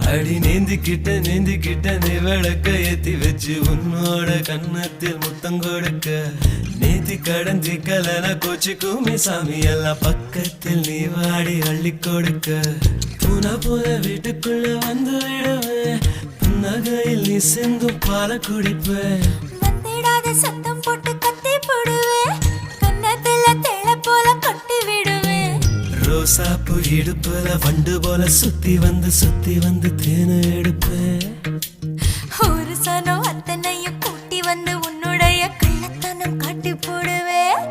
அடி நீந்திக்கிட்ட நீ விளக்க ஏத்தி வச்சு உன்னோட கன்னத்தில் முத்தம் கொடுக்க நீதி கடந்தி கலன கோச்சிக்குமே சாமி எல்லாம் பக்கத்தில் நீ வாடி அள்ளி கொடுக்க பூனா போல வீட்டுக்குள்ள வந்து விடுவேன் புன்னகையில் நீ சிந்தும் பால குடிப்பேன் வந்திடாத சத்தம் போட்டு கத்தி போடுவேன் கன்னத்துல தேள போல கொட்டி விடுவேன் ரோசாப்பு இடுப்புல வண்டு போல சுத்தி வந்து தேனை எடுப்பேன் ஒரு சனம் அத்தனையும் கூட்டி வந்து உன்னுடைய கள்ளத்தனம் காட்டி போடுவேன்